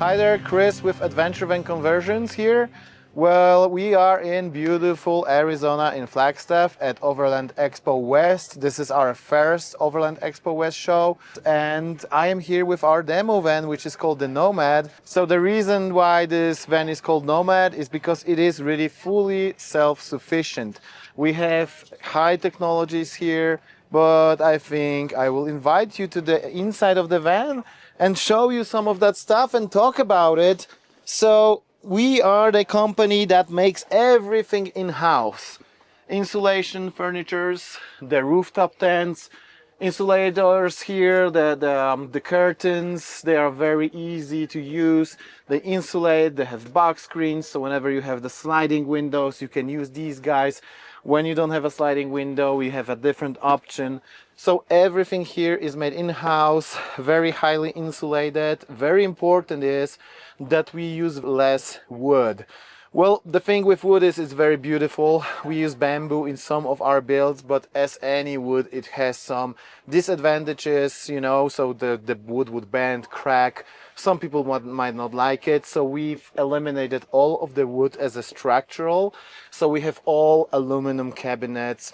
Hi there, Chris with Adventure Van Conversions here. Well, we are in beautiful Arizona in Flagstaff at OVR Expo West. This is our first OVR Expo West show, and I am here with our demo van, which is called the Nomad. So the reason why this van is called Nomad is because it is really fully self-sufficient. We have high technologies here, but I think I will invite you to the inside of the van and show you some of that stuff and talk about it. So we are the company that makes everything in-house. Insulation, furnitures, the rooftop tents, insulators here, the curtains, they are very easy to use. They insulate, they have box screens, so whenever you have the sliding windows, you can use these guys. When you don't have a sliding window, we have a different option. So everything here is made in-house, very highly insulated. Very important is that we use less wood. Well, the thing with wood is it's very beautiful. We use bamboo in some of our builds, but as any wood, it has some disadvantages, you know, so the wood would bend, crack. Some people might not like it, so we've eliminated all of the wood as a structural. So we have all aluminum cabinets,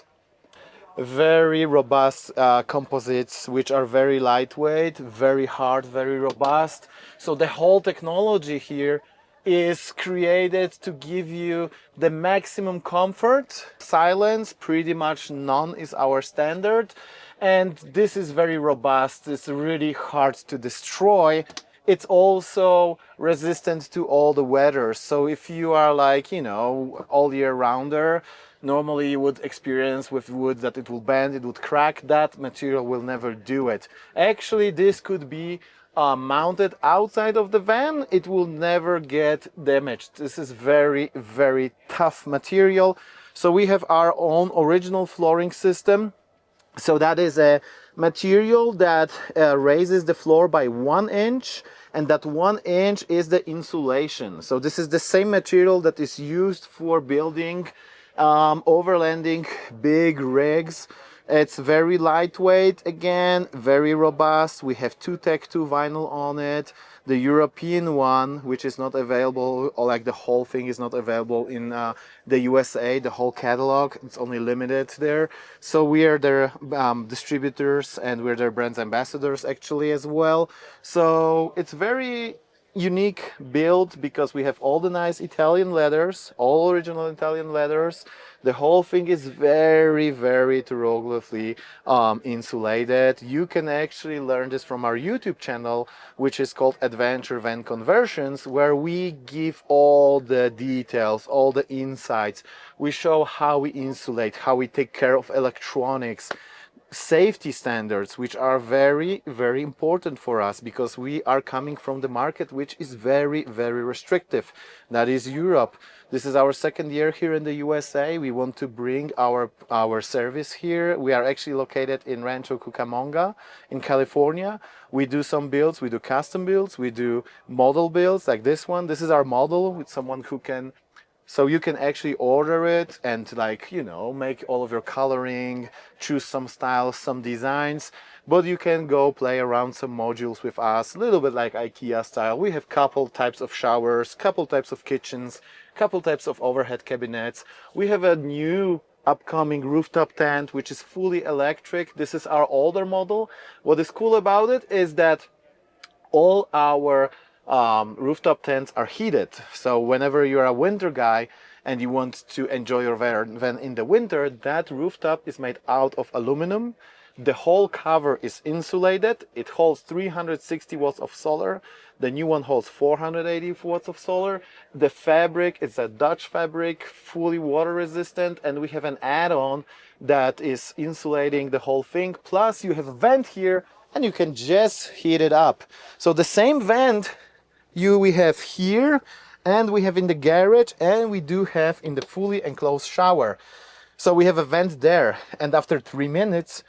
very robust composites, which are very lightweight, very hard, very robust. So the whole technology here is created to give you the maximum comfort. Silence, pretty much none is our standard. And this is very robust. It's really hard to destroy. It's also resistant to all the weather. So if you are like, you know, all year rounder, normally you would experience with wood that it will bend, it would crack. That material will never do it. Actually, this could be mounted outside of the van. It will never get damaged. This is very, very tough material. So we have our own original flooring system. So that is a material that raises the floor by 1 inch, and that 1 inch is the insulation. So this is the same material that is used for building overlanding big rigs. It's very lightweight, again, very robust. We have 2 Tech 2 vinyl on it. The European one, which is not available, or like the whole thing is not available in the USA, the whole catalog, it's only limited there. So we are their distributors, and we're their brand ambassadors actually as well. So it's very unique build because we have all the nice Italian leathers, all original Italian leathers. The whole thing is very, very thoroughly insulated. You can actually learn this from our YouTube channel, which is called Adventure Van Conversions, where we give all the details, all the insights. We show how we insulate, how we take care of electronics, safety standards, which are very, very important for us because we are coming from the market which is very, very restrictive. That is Europe. This is our second year here in the USA. We want to bring our service here. We are actually located in Rancho Cucamonga in California. We do some builds, we do custom builds, we do model builds like this one. This is our model with someone who can, so you can actually order it and, like, you know, make all of your coloring, choose some styles, some designs, but you can go play around some modules with us, a little bit like IKEA style. We have couple types of showers, couple types of kitchens, couple types of overhead cabinets. We have a new upcoming rooftop tent, which is fully electric. This is our older model. What is cool about it is that all our rooftop tents are heated. So whenever you're a winter guy and you want to enjoy your van in the winter, that rooftop is made out of aluminum. The whole cover is insulated. It holds 360 watts of solar. The new one holds 480 watts of solar. The fabric is a Dutch fabric, fully water resistant, and we have an add-on that is insulating the whole thing. Plus you have a vent here and you can just heat it up. So the same vent we have here, and we have in the garage, and we do have in the fully enclosed shower. So we have a vent there, and after 3 minutes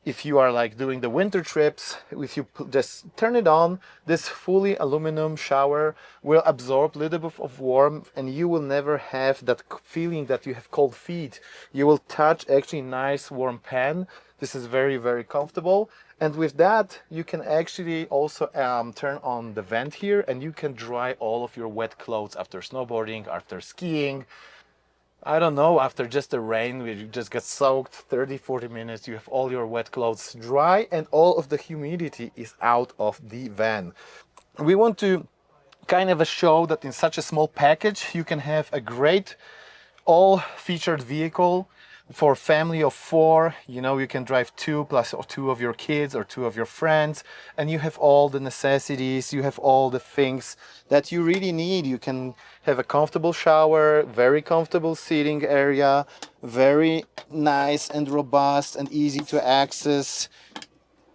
if you are like doing the winter trips, if you just turn it on, this fully aluminum shower will absorb a little bit of warmth, and you will never have that feeling that you have cold feet. You will touch actually nice warm pan. This is very, very comfortable. And with that, you can actually also turn on the vent here, and you can dry all of your wet clothes after snowboarding, after skiing. I don't know, after just the rain, we just get soaked 30-40 minutes, you have all your wet clothes dry and all of the humidity is out of the van. We want to kind of show that in such a small package, you can have a great all-featured vehicle for family of 4. You know, you can drive 2 plus 2 of your kids or 2 of your friends, and you have all the necessities, you have all the things that you really need. You can have a comfortable shower, very comfortable seating area, very nice and robust and easy to access,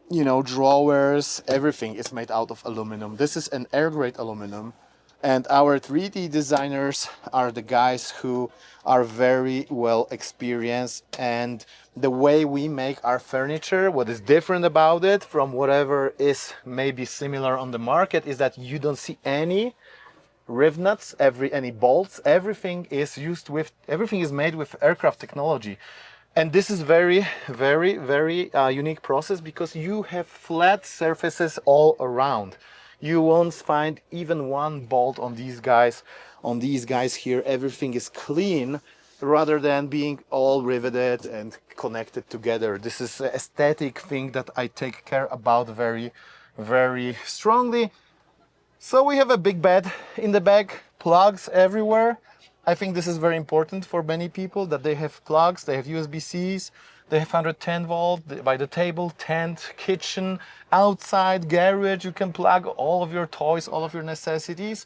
you know, drawers. Everything is made out of aluminum. This is an air grade aluminum. And our 3D designers are the guys who are very well experienced, and the way we make our furniture, what is different about it from whatever is maybe similar on the market, is that you don't see any riv nuts, any bolts. Everything is made with aircraft technology. And this is very, very, very unique process because you have flat surfaces all around. You won't find even one bolt on these guys. On these guys here, everything is clean rather than being all riveted and connected together. This is an aesthetic thing that I take care about very, very strongly. So we have a big bed in the back, plugs everywhere. I think this is very important for many people, that they have plugs, they have USB-Cs, they have 110 volt by the table, tent, kitchen, outside, garage. You can plug all of your toys, all of your necessities.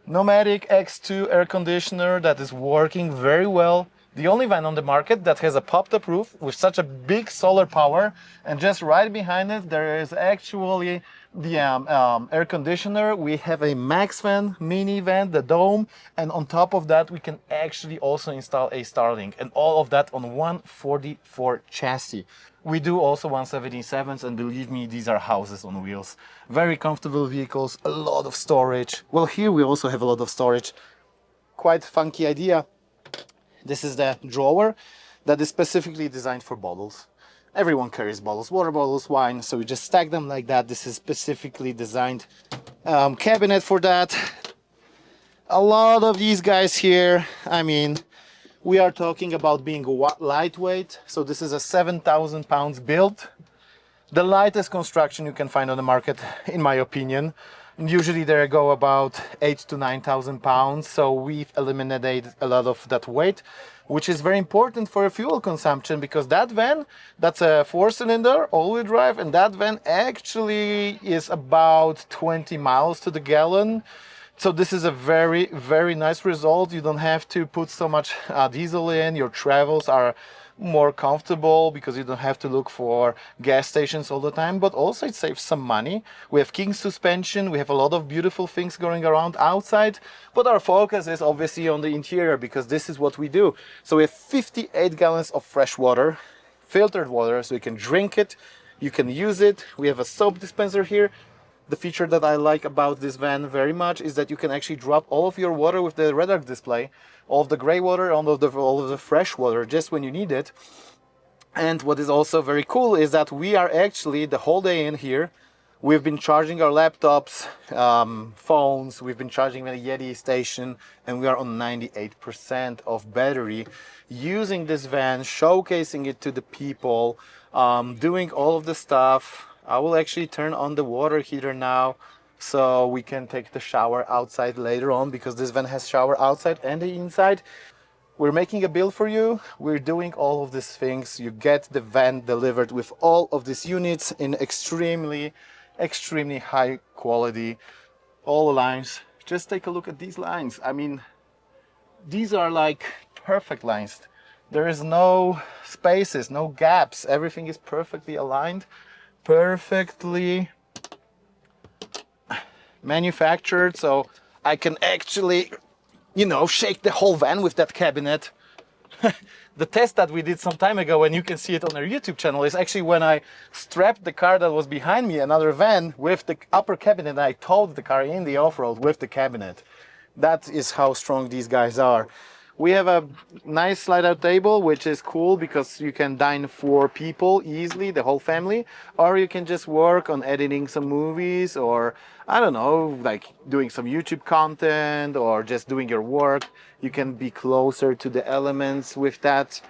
Nomad X2 air conditioner that is working very well. The only van on the market that has a popped-up roof with such a big solar power, and just right behind it there is actually the air conditioner. We have a Max van, mini van, the dome, and on top of that we can actually also install a Starlink, and all of that on 144 chassis. We do also 177s, and believe me, these are houses on wheels. Very comfortable vehicles, a lot of storage. Well, here we also have a lot of storage. Quite funky idea. This is the drawer that is specifically designed for bottles. Everyone carries bottles, water bottles, wine, so we just stack them like that. This is specifically designed cabinet for that. A lot of these guys here, I mean, we are talking about being lightweight. So this is a 7,000 pounds build. The lightest construction you can find on the market, in my opinion. Usually they go about 8,000 to 9,000 pounds. So we've eliminated a lot of that weight, which is very important for a fuel consumption, because that van, that's a 4-cylinder all-wheel drive, and that van actually is about 20 miles to the gallon. So this is a very, very nice result. You don't have to put so much diesel in. Your travels are more comfortable because you don't have to look for gas stations all the time, but also it saves some money. We have king suspension, we have a lot of beautiful things going around outside, but our focus is obviously on the interior because this is what we do. So we have 58 gallons of fresh water, filtered water, so you can drink it, you can use it. We have a soap dispenser here. The feature that I like about this van very much is that you can actually drop all of your water with the radar display, all of the gray water, all of the fresh water, just when you need it. And what is also very cool is that we are actually the whole day in here. We've been charging our laptops, phones, we've been charging the Yeti station, and we are on 98% of battery, using this van, showcasing it to the people, doing all of the stuff. I will actually turn on the water heater now so we can take the shower outside later on, because this van has shower outside and the inside. We're making a build for you. We're doing all of these things. You get the van delivered with all of these units in extremely, extremely high quality. All the lines. Just take a look at these lines. I mean, these are like perfect lines. There is no spaces, no gaps. Everything is perfectly aligned. Perfectly manufactured, so I can actually, you know, shake the whole van with that cabinet. the test that we did some time ago, and you can see it on our YouTube channel, is actually when I strapped the car that was behind me, another van, with the upper cabinet, and I towed the car in the off-road with the cabinet. That is how strong these guys are. We have a nice slide-out table, which is cool because you can dine 4 people easily, the whole family, or you can just work on editing some movies, or I don't know, like doing some YouTube content, or just doing your work. You can be closer to the elements with that.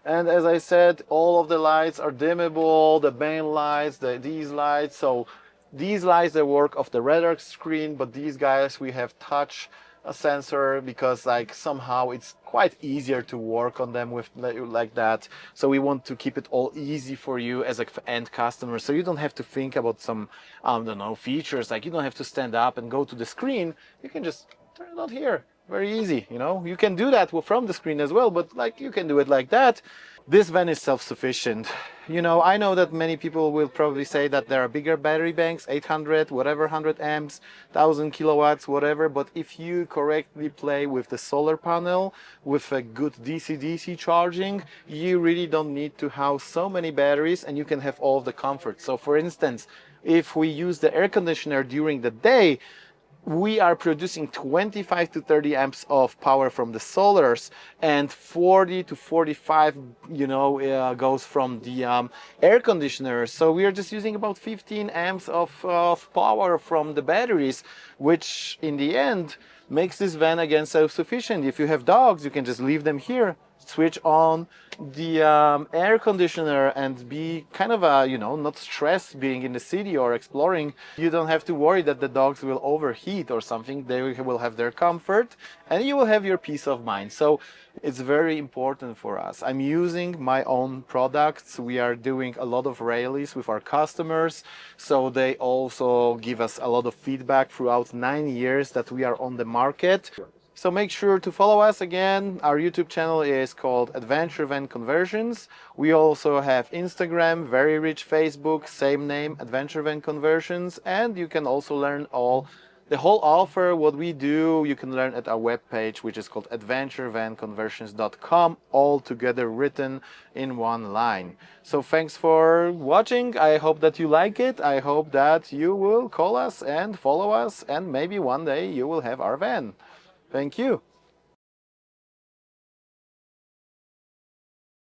And as I said, all of the lights are dimmable, the main lights, these lights. So these lights, they work off the radar screen, but these guys, we have touch a sensor because like somehow it's quite easier to work on them with like that. So we want to keep it all easy for you as an end customer, so you don't have to think about some I don't know, features, like you don't have to stand up and go to the screen. You can just turn it on here, very easy. You know, you can do that from the screen as well, but like you can do it like that. This van is self-sufficient. You know, I know that many people will probably say that there are bigger battery banks, 800, whatever, 100 amps, 1000 kilowatts, whatever. But if you correctly play with the solar panel, with a good DC-DC charging, you really don't need to house so many batteries, and you can have all of the comfort. So for instance, if we use the air conditioner during the day, we are producing 25 to 30 amps of power from the solars, and 40 to 45, you know, goes from the air conditioner. So we are just using about 15 amps of power from the batteries, which in the end makes this van again self-sufficient. If you have dogs, you can just leave them here, switch on the air conditioner, and be kind of you know, not stressed being in the city or exploring. You don't have to worry that the dogs will overheat or something. They will have their comfort, and you will have your peace of mind. So it's very important for us. I'm using my own products. We are doing a lot of rallies with our customers, so they also give us a lot of feedback throughout 9 years that we are on the market. So make sure to follow us again. Our YouTube channel is called Adventure Van Conversions. We also have Instagram, very rich Facebook, same name, Adventure Van Conversions. And you can also learn the whole offer, what we do, you can learn at our webpage, which is called adventurevanconversions.com, all together written in one line. So thanks for watching. I hope that you like it. I hope that you will call us and follow us, and maybe one day you will have our van. Thank you.